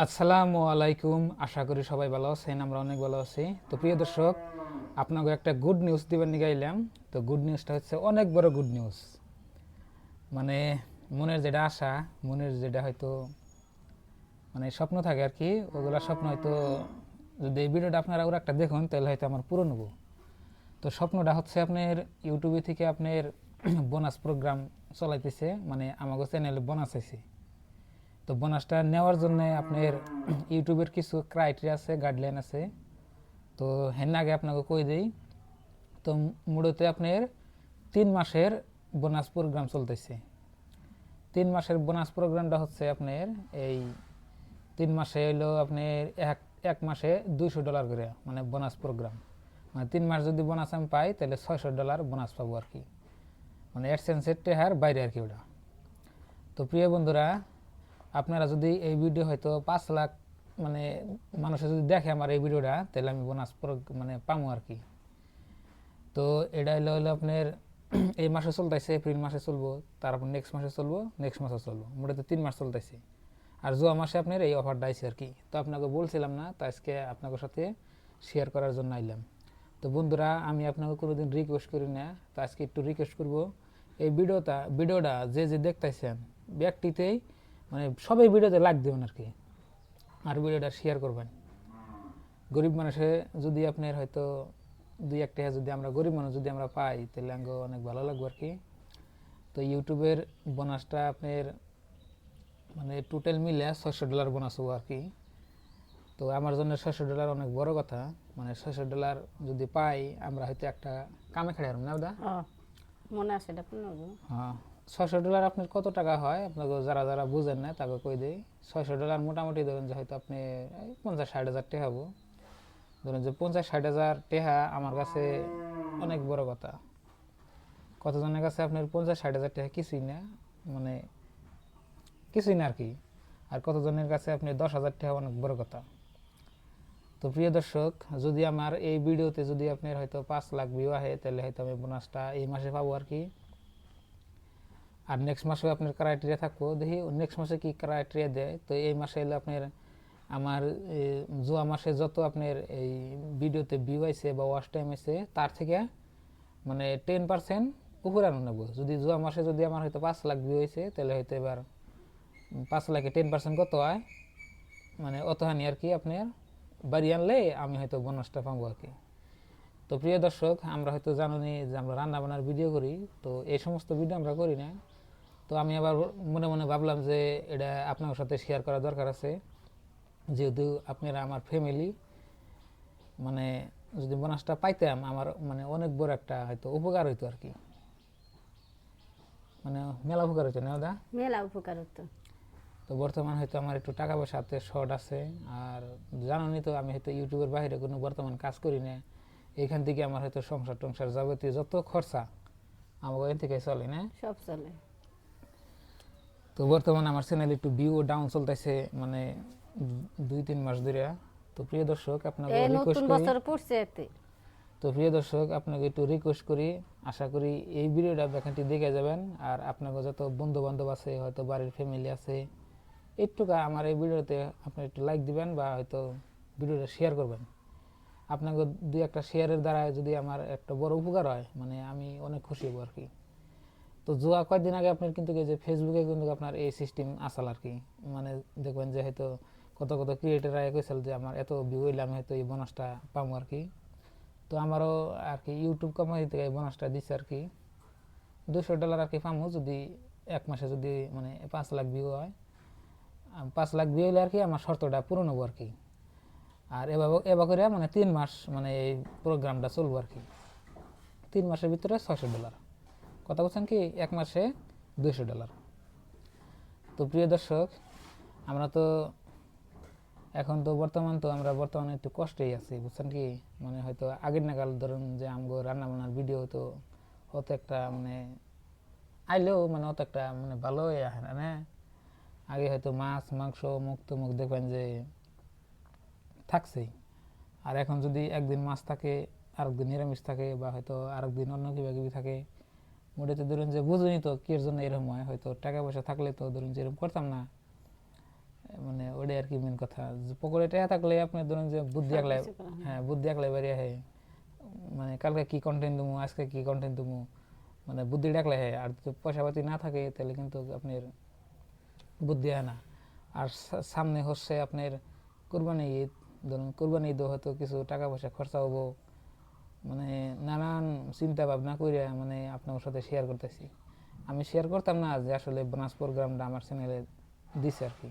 আসসালামু আলাইকুম। আশা করি সবাই ভালো আছেন, আমরা অনেক ভালো আছি। তো প্রিয় দর্শক, আপনাকে একটা গুড নিউজ দিবেন নিগাইলাম। তো গুড নিউজটা হচ্ছে অনেক বড় গুড নিউজ। মানে মনের যেটা আশা, মনের যেটা হয়তো মানে স্বপ্ন থাকে আর কি, ওগুলা স্বপ্ন হয়তো যদি এই ভিডিওটা আপনারা ওরা একটা দেখুন তাহলে হয়তো আমার পূরণ হবো। তো স্বপ্নটা হচ্ছে আপনার ইউটিউবে থেকে আপনার বোনাস প্রোগ্রাম চলাইতেছে, মানে আমাকে চ্যানেলে বোনাস আছে। তো বোনাসটা নেওয়ার জন্য আপনার ইউটিউবের কিছু ক্রাইটেরিয়া আছে, গাইডলাইন আছে। তো হেন আগে আপনাকে কই দেই। তো মূলত আপনার 3 মাসের বোনাস প্রোগ্রাম চলতেছে। 3 মাসের বোনাস প্রোগ্রামটা হচ্ছে আপনার এই 3 মাসে হইলো আপনার এক মাসে $200 করে, মানে বোনাস প্রোগ্রাম। মানে 3 মাস যদি বোনাস আমি পাই তাহলে $600 বোনাস পাবো আর কি, মানে অ্যাডসেন্সের টেহার বাইরে আর কি ওটা। তো প্রিয় বন্ধুরা, আপনারা যদি এই ভিডিও হয়তো 5 লাখ মানে মানুষে যদি দেখে আমার এই ভিডিওটা, তাহলে আমি বোনাস মানে পামো আর কি। তো এটা হলো আপনার এই মাসে চলতেছে, এপ্রিল মাসে চলবো, তারপর নেক্সট মাসে চলবো, নেক্সট মাসে চলবো, মোটামুটি 3 মাস চলতেছে। আর জুয়া মাসে আপনার এই অফারটা আইছে আর কি। তো আপনাকে বলছিলাম না, তো আজকে আপনাদের সাথে শেয়ার করার জন্য আইলাম। তো বন্ধুরা, আমি আপনাকে কোনোদিন রিকোয়েস্ট করি না, তো আজকে একটু রিকোয়েস্ট করব। এই ভিডিওটা যে দেখতেছেন ব্যক্তিতেই মানে সবাই ভিডিওতে লাইক দেবেন আর কি, আর ভিডিওটা শেয়ার করবেন। গরিব মানুষে যদি আপনার হয়তো 2-1 টাকা যদি আমরা গরিব মানুষ যদি আমরা পাই, তাহলে আমাকে অনেক ভালো লাগবে আর কি। তো ইউটিউবের বোনাসটা আপনার মানে টোটাল মিলে $600 বোনাস হবো আর কি। তো আমার জন্য $600 অনেক বড় কথা। মানে $600 যদি পাই, আমরা হয়তো একটা কামে খেড়ে না ওটা। মনে আছে এটা পনেরো। হ্যাঁ, $600 আপনার কত টাকা হয় আপনাকে যারা যারা বুঝেন না তাকে কই দেই। $600 মোটামুটি ধরেন যে হয়তো আপনি 50-60 হাজার টাকা হবো। ধরেন যে 50-60 হাজার টাকা আমার কাছে অনেক বড় কথা। কতজনের কাছে আপনার 50-60 হাজার টাকা কিছুই না, মানে কিছুই না আর কি। আর কতজনের কাছে আপনি 10,000 টাকা অনেক বড় কথা। তো প্রিয় দর্শক, যদি আমার এই ভিডিওতে যদি আপনার হয়তো 5 লাখ ভিউ আহে, তাহলে হয়তো আমি বোনাসটা এই মাসে পাবো আর কি। আর নেক্সট মাসেও আপনার ক্রাইটেরিয়া থাকবো, দেখি নেক্সট মাসে কি ক্রাইটেরিয়া দেয়। তো এই মাসে এলে আপনার আমার জুয়া মাসে যত আপনার এই ভিডিওতে ভিউ আইছে বা ওয়াচ টাইম আইছে, তার থেকে মানে 10% উপরে আনো নেবো। যদি জুয়া মাসে যদি আমার হয়তো 5 লাখ ভিউ হয়েছে, তাহলে হয়তো এবার 5 লাখে 10% কত হয়, মানে অতহানি আর কি আপনার বাড়ি আনলে আমি হয়তো বোনাসটা পাবো আর কি। তো প্রিয় দর্শক, আমরা হয়তো জানি যে আমরা রান্না বান্নার ভিডিও করি, তো এই সমস্ত ভিডিও আমরা করি না। তো আমি আবার মনে মনে ভাবলাম যে এটা আপনার সাথে শেয়ার করা দরকার আছে, যেহেতু আপনারা আমার ফ্যামিলি। মানে যদি বোনাসটা পাইতাম আমার মানে অনেক বড় একটা হয়তো উপকার হইতো আর কি, মানে মেলা উপকার হইতো না ওটা। মেলা উপকার হতো। তো বর্তমান হয়তো আমার একটু টাকা পয়সা হাতে শর্ট আছে। আর জানোনি তো, আমি হয়তো ইউটিউবের বাইরে কোনো বর্তমান কাজ করি না। এইখান থেকে আমার হয়তো সংসার টংসার যাবতীয় যত খরচা আমাকে এখান থেকে চলে না, সব চলে। তো বর্তমানে আমার চ্যানেল একটু ভিউ ডাউন চলতেছে, মানে 2-3 মাস ধরে। তো প্রিয় দর্শক, আপনাকে এই রিকোয়েস্ট নতুন করি, বছর পড়ছে এতে। তো প্রিয় দর্শক আপনাকে একটু রিকোয়েস্ট করি, আশা করি এই ভিডিওটা ব্যাখ্যাটি দেখে যাবেন। আর আপনাকে যত বন্ধু বান্ধব আছে, হয়তো বাড়ির ফ্যামিলি আছে, একটুকা আমার এই ভিডিওতে আপনি একটু লাইক দিবেন বা হয়তো ভিডিওটা শেয়ার করবেন। আপনাকে 2-1টা শেয়ারের দ্বারা যদি আমার একটা বড় উপকার হয়, মানে আমি অনেক খুশি হব আর কি। তো জুয়া কয়েকদিন আগে আপনার কিন্তু এই যে ফেসবুকে কিন্তু আপনার এই সিস্টেম আসাল আর কি, মানে দেখবেন যে হয়তো কত কত ক্রিয়েটার আগে কইছিল যে আমার এত ভিউ হইলে আমি হয়তো এই বোনাসটা পাবো আর কি। তো আমারও আর কি ইউটিউব কোম্পানি থেকে এই বোনাসটা দিচ্ছে আর কি, $200 আর কি পামো যদি 1 মাসে যদি মানে 5 লাখ ভিউ হয়। 5 লাখ ভিউ হইলে আর কি আমার শর্তটা পূরণ হবো আর কি। আর এবার করে মানে 3 মাস মানে এই প্রোগ্রামটা চলবো আর কি। 3 মাসের ভিতরে $600, কথা বলছেন কি 1 মাসে $200। তো প্রিয় দর্শক, আমরা তো এখন তো আমরা বর্তমানে একটু কষ্টেই আছি, বুঝছেন কি। মানে হয়তো আগের নাগাল ধরুন যে আমগো রান্না বান্নার ভিডিও হতো অত একটা মানে আইলেও মানে অত একটা মানে ভালোই আসে না না। আগে হয়তো মাছ মাংস মুখ মুখ দেখবেন যে থাকছেই। আর এখন যদি একদিন মাছ থাকে, আরেকদিন নিরামিষ থাকে, বা হয়তো আরেকদিন অন্য কিবা কিবি থাকে, মোটাতে ধরুন যে বুঝুনি তো কির জন্য এরকম হয়। হয়তো টাকা পয়সা থাকলে তো ধরুন যে এরকম করতাম না, মানে ওটাই আর কি মেন কথা। পকেটে টাকা থাকলে আপনি ধরুন যে বুদ্ধি একলাই, কিছু করা হয় না। হ্যাঁ বুদ্ধি একলাই বেরিয়ে হয়, মানে কালকে কি কন্টেন্ট দেবো, আজকে কি কন্টেন্ট দেবো, মানে বুদ্ধি ডাকলে হয়। আর যদি পয়সা পাতি না থাকে তাহলে কিন্তু আপনার বুদ্ধি হয় না। আর সামনে হচ্ছে আপনার কোরবানি ঈদ, ধরুন কোরবানি ঈদও হয়তো কিছু টাকা পয়সা খরচা হবো, মানে নানান চিন্তা ভাবনা করে মানে আপনার সাথে শেয়ার করতেছি। আমি শেয়ার করতাম না যে আসলে বোনাস প্রোগ্রামটা আমার চ্যানেলে দিছে আর কি।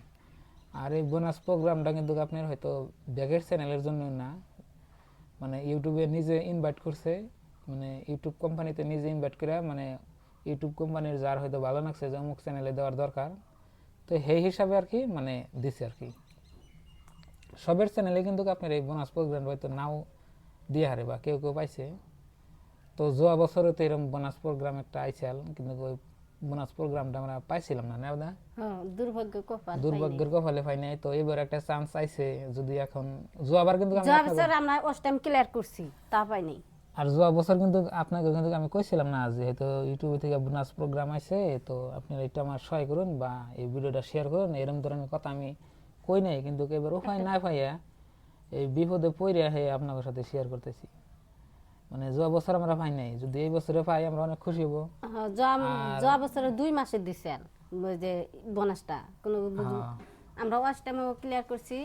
আর এই বোনাস প্রোগ্রামটা কিন্তু আপনার হয়তো ব্যাগের চ্যানেলের জন্য না, মানে ইউটিউবে নিজে ইনভাইট করছে, মানে ইউটিউব কোম্পানিতে নিজে ইনভাইট করে, মানে ইউটিউব কোম্পানির যার হয়তো ভালো লাগছে যে অমুক চ্যানেলে দেওয়ার দরকার, তো সেই হিসাবে আর কি মানে দিছে আর কি। সবের চ্যানেলে কিন্তু আপনার এই বোনাস প্রোগ্রাম হয়তো নাও দিয়ে হারে বা কেউ কেউ পাইছে। তো যাওয়া বছরে তো এরকম বোনাস প্রোগ্রাম একটা আইসাল, কিন্তু ওই বোনাস প্রোগ্রামটা আমরা পাইছিলাম না, না দাদা? হ্যাঁ, দুর্ভাগ্য কপাল দুর্ভাগ্যের কপালে পাই নাই। তো এবার একটা চান্স আইছে, যদি এখন যাবার কিন্তু আমি যাওয়া আপনাকে, বছর আমরা অষ্টম ক্লিয়ার করছি, তা পাই নাই। আর যাওয়া বছর কিন্তু আপনাকে কিন্তু আমি কইছিলাম না যে হয়তো ইউটিউবে থেকে বোনাস প্রোগ্রাম আইছে, তো আপনারা একটু আমার সহায় করুন বা এই ভিডিওটা শেয়ার করুন, এরকম ধরনের কথা আমি কই নাই। কিন্তু এবার উপায় না পাইয়া এই বিপদে পড়ে হয়ে আপনাদের সাথে শেয়ার করতেছি। মানে যাওয়া বছর আমরা পাই নাই, যদি এই বছরে পাই আমরা অনেক খুশি হব। হ্যাঁ, আর যাওয়া বছরে 2 মাসে দিছে আর ওই যে বোনাসটা কোনো হ্যাঁ, আমরা অষ্টমও ক্লিয়ার করছি,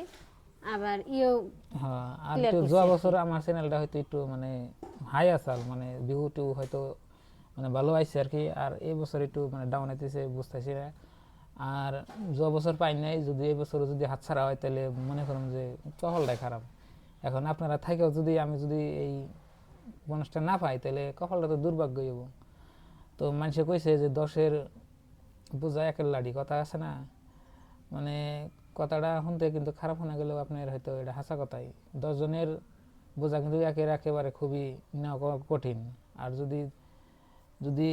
আবার ইও হ্যাঁ, আর clear একটু করছি যাওয়া আর কি। বছর আমার চ্যানেলটা হয়তো একটু মানে হাই আসাল, মানে ভিউ টিউ হয়তো মানে ভালো আইছে আর কি। আর এই বছর একটু মানে ডাউন আইতেছে, বুঝতেছি না। আর যাওয়া বছর পাই নাই, যদি এই বছর যদি হাতছাড়া হয় তাহলে মনে করুন যে কপালটাই খারাপ। এখন আপনারা থাকেও যদি আমি যদি এই বোনাসটা না পাই তাহলে কপালটা তো দুর্ভাগ্যই হবো। তো মানুষে কইছে যে 10-এর বোঝা একের লাড়ি, কথা আছে না? মানে কথাটা শুনতে কিন্তু খারাপ শোনা গেলেও আপনার হয়তো এটা হাসা কথাই। 10 জনের বোঝা কিন্তু একেবারে খুবই নেওয়া কঠিন। আর যদি যদি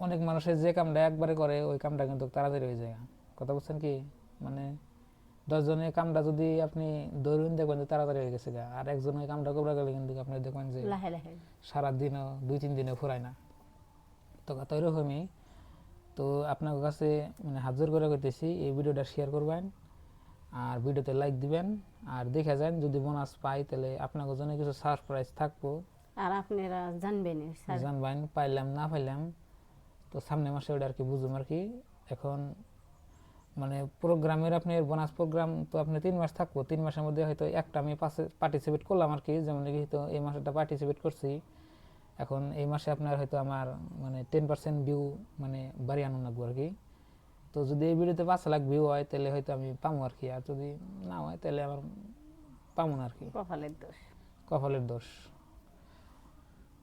অনেক মানুষের যে কামটা একবারে করে ওই কামটা কিন্তু তাড়াতাড়ি হয়ে যায়, কথা বুঝছেন কি? মানে 10 জনের কামটা যদি আপনি ধরুন দেখবেন যে তাড়াতাড়ি হয়ে গেছে গা, আর একজন ওই কামটা করা গেলে কিন্তু আপনি দেখবেন যে লাহে লাহে সারাদিনও 2-3 দিনে ফুরায় না। তো কথা এরকমই। তো আপনার কাছে মানে হাত জোর করে কইতেছি এই ভিডিওটা শেয়ার করবেন, আর ভিডিওতে লাইক দিবেন, আর দেখে যান যদি বোনাস পাই তাহলে আপনার জন্য কিছু সারপ্রাইজ থাকবো, আর আপনারা জানবেন স্যার। জানবেন। পাইলাম না পাইলাম তো সামনের মাসে ওটা আর কি বুঝুম আর কি। এখন মানে প্রোগ্রামের আপনার বোনাস প্রোগ্রাম তো আপনি 3 মাস থাকবো, 3 মাসের মধ্যে হয়তো একটা আমি পার্টিসিপেট করলাম আর কি, যেমন কি হয়তো এই মাসেটা পার্টিসিপেট করছি। এখন এই মাসে আপনার হয়তো আমার মানে 10% ভিউ মানে বাড়িয়ে লাগবো আর কি। তো যদি এই ভিডিওতে 5 লাখ ভিউ হয় তাহলে হয়তো আমি পাবো আর কি, আর যদি না হয় তাহলে আমার পাবো না আর কি, কপালের দোষ। কপালের দোষ।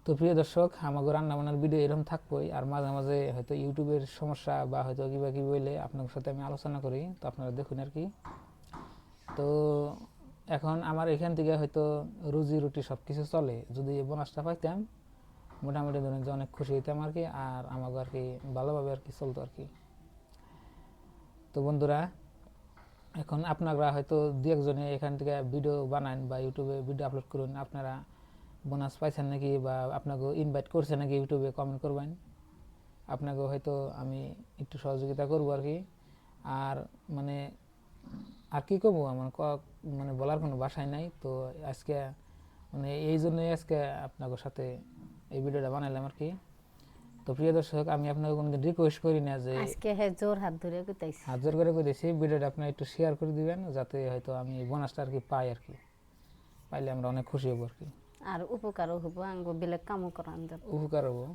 তো প্রিয় দর্শক, আমাকে রান্না বান্নার ভিডিও এরকম থাকবোই, আর মাঝে মাঝে হয়তো ইউটিউবের সমস্যা বা হয়তো কিবা কি বললে আপনার সাথে আমি আলোচনা করি, তো আপনারা দেখুন আর কি। তো এখন আমার এখান থেকে হয়তো রুজি রুটি সব কিছু চলে, যদি এই বোনাসটা পাইতাম মোটামুটি ধরেন যে অনেক খুশি হইতাম আর কি, আর আমাকে আর কি ভালোভাবে আর কি চলতো আর কি। তো বন্ধুরা, এখন আপনারা হয়তো দু একজনে এখান থেকে ভিডিও বানান বা ইউটিউবে ভিডিও আপলোড করুন, আপনারা বোনাস পাইছেন নাকি বা আপনাকে ইনভাইট করছে নাকি ইউটিউবে কমেন্ট করবেন, আপনাকে হয়তো আমি একটু সহযোগিতা করবো আর কি। আর মানে আর কি করবো, আমার মানে বলার কোনো ভাষাই নাই। তো আজকে মানে এই জন্যই আজকে আপনাদের সাথে এই ভিডিওটা বানাইলাম আর কি। তো প্রিয় দর্শক, আমি আপনাকে কোনোদিন রিকোয়েস্ট করি না যে, আজকে জোর হাত ধরে কইতাইছি। হাত জোর করে কইতেছি ভিডিওটা আপনি একটু শেয়ার করে দিবেন, যাতে হয়তো আমি বোনাসটা আর কি পাই আর কি। পাইলে আমরা অনেক খুশি হব আর কি, আর উপকারও হবো, আঙ্গ বেলেগ কামও করান যাব, উপকার হবো।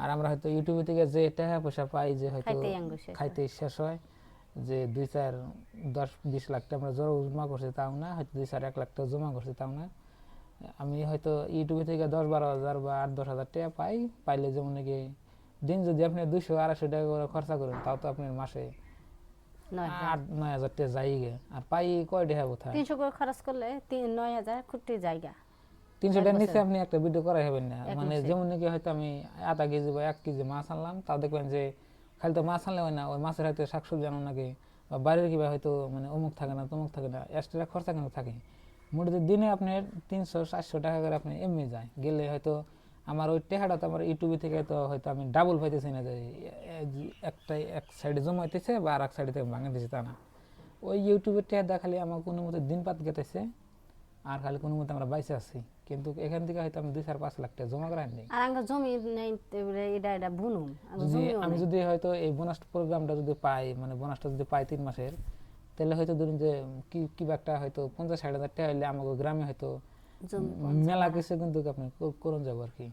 আর আমরা হয়তো ইউটিউবে থেকে যে টাকা পয়সা পাই, যে হয়তো খাইতেই আঙ্গ শেষ হয়। খাইতে শেষ হয়, যে 2-4-10-20 লাখ টাকা আমরা জমা করছি তাও না, হয়তো 2-4-1 লাখ টাকা জমা করছি তাও না। আমি হয়তো ইউটিউবে থেকে 10-12 হাজার বা 8-10 হাজার টাকা পাই। পাইলে যেমন নাকি দিন যদি আপনি 200-250 টাকা করে খরচা করেন, তাও তো আপনার মাসে 8-9 হাজার টাকা যাই গে। আর পাই কয় টাকা কোথায়? 300 করে খরচ করলে 9,000 খুঁটি জায়গা। 300 টাকার নিচে আপনি একটা ভিডিও করাই হবেন না। এক মানে মাসে। যেমন নাকি হয়তো আমি আধা কেজি বা 1 কেজি মাছ আনলাম, তাও দেখবেন যে খালি তো মাছ আনলে হয় না, ওই মাছের হয়তো শাকসবজি আনো নাকি, বা বাড়ির কিবা হয়তো মানে অমুক থাকে না তমুক থাকে না, এক্সট্রা খরচা কিন্তু থাকে। মোটামুটি দিনে আপনার 300-400 টাকা করে আপনি এমনি যায় গেলে হয়তো আমার ওই টাকাটা তো আমার ইউটিউবে থেকে তো হয়তো আমি ডাবল পাইতেছি না, যে এক সাইডে জমাইতেছে বা আর এক সাইডে থেকে ভাঙে দিচ্ছে তা না। ওই ইউটিউবের টিয়া দেখালে আমার কোনো মতে দিন পাত গেতেছে, আর খালি কোনো মতে আমরা বাইসে আছি, কিন্তু এখান থেকে হয়তো আমি 2-4-5 লাখ টাকা জমা করাই নেই। আর আঙ্গ জমি নাই এটা বুনুম যদি আমি যদি হয়তো এই বোনাস প্রোগ্রামটা যদি পাই, মানে বোনাসটা যদি পাই 3 মাসের, তাহলে হয়তো ধরুন যে কি একটা হয়তো 50-60 হাজার টাকা হইলে আমাকে গ্রামে হয়তো মেলা কিছু কিন্তু আপনি করুন যাবো আর কি।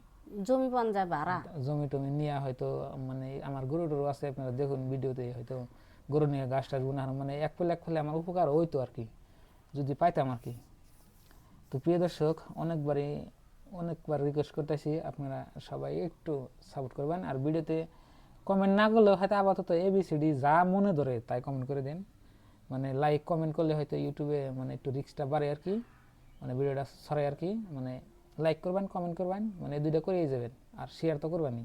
জমি পান যায় ভাড়া, জমি টমি নিয়ে হয়তো মানে আমার গরু টরু আছে, আপনারা দেখুন ভিডিওতে, হয়তো গরু নিয়ে গাছ টাছ বুনার মানে এক ফেলে আমার উপকার হইতো আর কি, যদি পাইতাম আর কি। তো প্রিয় দর্শক, অনেকবার রিকোয়েস্ট করতেছি আপনারা সবাই একটু সাপোর্ট করবেন, আর ভিডিওতে কমেন্ট না করলেও হয়তো আপাতত ABCD যা মনে ধরে তাই কমেন্ট করে দিন। মানে লাইক কমেন্ট করলে হয়তো ইউটিউবে মানে একটু রিস্কটা বাড়ে আর কি, মানে ভিডিওটা ছড়ায় আর কি। মানে লাইক করবেন, কমেন্ট করবেন, মানে এই দুইটা করেই যাবেন, আর শেয়ার তো করবেনই।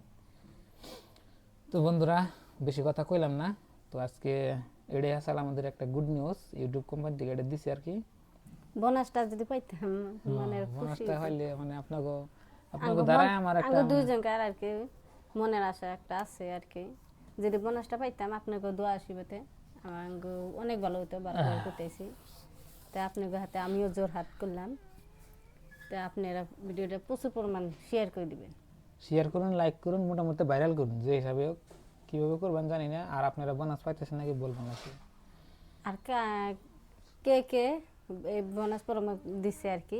তো বন্ধুরা, বেশি কথা কইলাম না, তো আজকে এটাই আসলে আমাদের একটা গুড নিউজ, ইউটিউব কোম্পানি থেকে এটা দিছে আর কি। বোনাসটা যদি পাইতাম মনের খুশি বোনাসটা হইলে মানে আপনাকে আঙ্গ দ্বারাই আমার একটা দুইজনকার আর কি মনের আশা একটা আছে আর কি, যদি বোনাসটা পাইতাম আপনাকে দোয়া আসিবতে আমার অনেক ভালো হতো, বারবার করতেছি। তা আপনাকে হাতে আমিও জোর হাত করলাম, তা আপনারা ভিডিওটা প্রচুর পরিমাণ শেয়ার করে দিবেন, শেয়ার করুন, লাইক করুন, মোটামুটি ভাইরাল করুন, যে হিসাবে হোক। কীভাবে করবেন জানি না, আর আপনারা বোনাস পাইতেছেন নাকি বলবেন আর কি। আর কে কে এই বোনাস প্রোগ্রাম দিছে আর কি,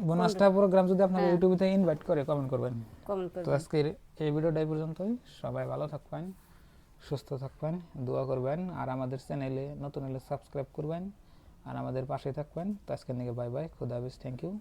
বোনাসটা প্রোগ্রাম যদি আপনারা ইউটিউবে থেকে ইনভাইট করে কমেন্ট করবেন। কমেন্ট তো করবেন। আজকের এই ভিডিওটাই পর্যন্তই, সবাই ভালো থাকবেন, সুস্থ থাকবেন, দোয়া করবেন, আর আমাদের চ্যানেলে নতুন হলে সাবস্ক্রাইব করবেন, আর আমাদের পাশে থাকবেন। তো আজকের থেকে বাই বাই, খুদা হাফেজ, থ্যাংক ইউ।